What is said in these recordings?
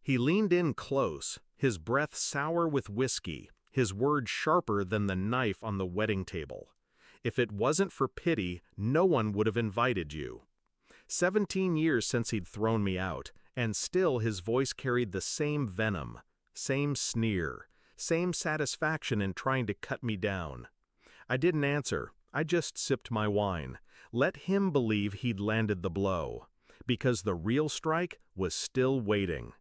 He leaned in close, his breath sour with whiskey, his words sharper than the knife on the wedding table. If it wasn't for pity, no one would have invited you. 17 years since he'd thrown me out, and still his voice carried the same venom, same sneer, same satisfaction in trying to cut me down. I didn't answer, I just sipped my wine. Let him believe he'd landed the blow, because the real strike was still waiting.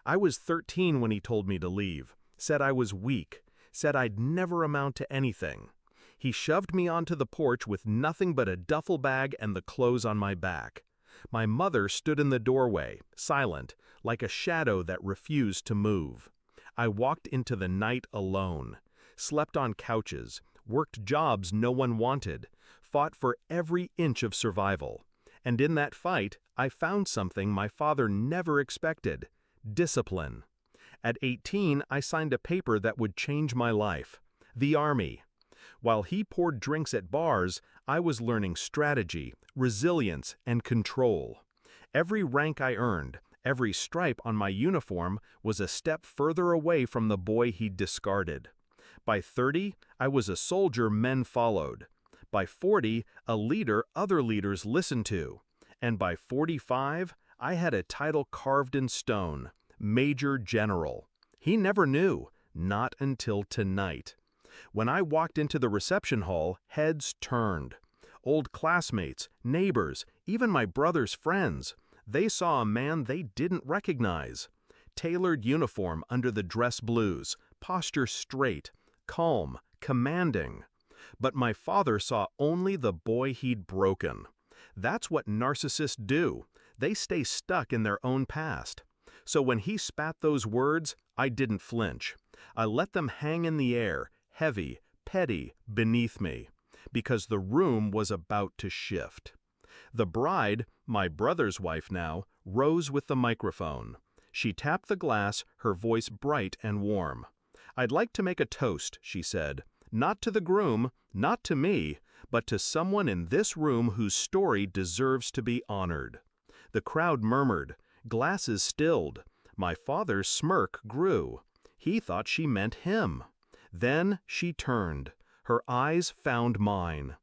I was 13 when he told me to leave, said I was weak, said I'd never amount to anything. He shoved me onto the porch with nothing but a duffel bag and the clothes on my back. My mother stood in the doorway, silent, like a shadow that refused to move. I walked into the night alone, slept on couches, worked jobs no one wanted, fought for every inch of survival. And in that fight, I found something my father never expected: discipline. At 18, I signed a paper that would change my life: the Army. While he poured drinks at bars, I was learning strategy, resilience, and control. Every rank I earned, every stripe on my uniform was a step further away from the boy he'd discarded. By 30, I was a soldier men followed. By 40, a leader other leaders listened to. And by 45, I had a title carved in stone: Major General. He never knew, not until tonight. When I walked into the reception hall, heads turned. Old classmates, neighbors, even my brother's friends, they saw a man they didn't recognize. Tailored uniform under the dress blues, posture straight, calm, commanding. But my father saw only the boy he'd broken. That's what narcissists do. They stay stuck in their own past. So when he spat those words, I didn't flinch. I let them hang in the air, heavy, petty, beneath me, because the room was about to shift. The bride, my brother's wife now, rose with the microphone. She tapped the glass, her voice bright and warm. "I'd like to make a toast," she said. "Not to the groom, not to me, but to someone in this room whose story deserves to be honored." The crowd murmured. Glasses stilled. My father's smirk grew. He thought she meant him. Then she turned. Her eyes found mine.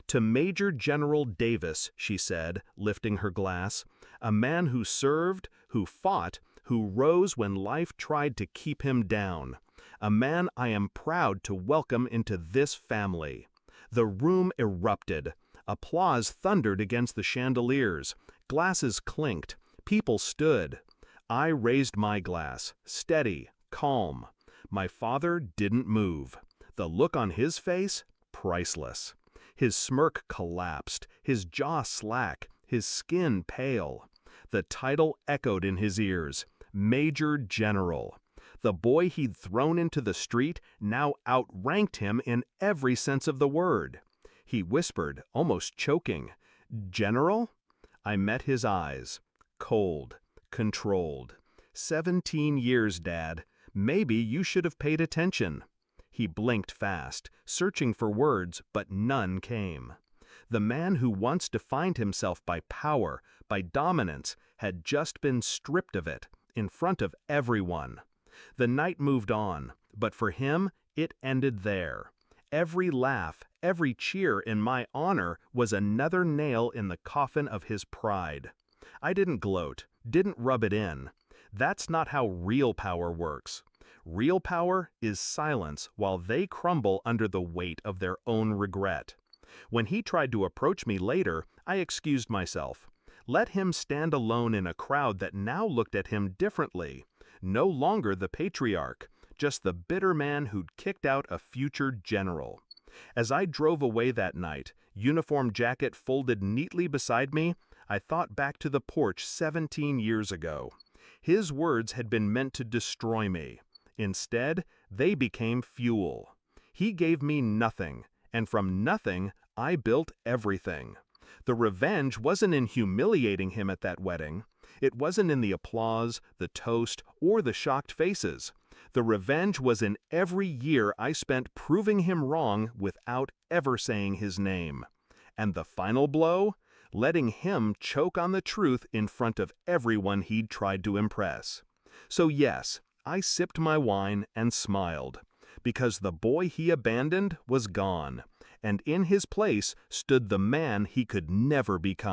"To Major General Davis," she said, lifting her glass, "a man who served, who fought, who rose when life tried to keep him down. A man I am proud to welcome into this family." The room erupted. Applause thundered against the chandeliers. Glasses clinked. People stood. I raised my glass, steady, calm. My father didn't move. The look on his face, priceless. His smirk collapsed, his jaw slack, his skin pale. The title echoed in his ears: Major General. The boy he'd thrown into the street now outranked him in every sense of the word. He whispered, almost choking, "General?" I met his eyes. Cold, controlled. 17 years, Dad. Maybe you should have paid attention. He blinked fast, searching for words, but none came. The man who once defined himself by power, by dominance, had just been stripped of it, in front of everyone. The night moved on, but for him, it ended there. Every laugh, every cheer in my honor was another nail in the coffin of his pride. I didn't gloat, didn't rub it in. That's not how real power works. Real power is silence while they crumble under the weight of their own regret. When he tried to approach me later, I excused myself. Let him stand alone in a crowd that now looked at him differently. No longer the patriarch, just the bitter man who'd kicked out a future general. As I drove away that night, uniform jacket folded neatly beside me, I thought back to the porch 17 years ago. His words had been meant to destroy me. Instead, they became fuel. He gave me nothing, and from nothing, I built everything. The revenge wasn't in humiliating him at that wedding. It wasn't in the applause, the toast, or the shocked faces. The revenge was in every year I spent proving him wrong without ever saying his name. And the final blow? Letting him choke on the truth in front of everyone he'd tried to impress. So yes, I sipped my wine and smiled, because the boy he abandoned was gone, and in his place stood the man he could never become.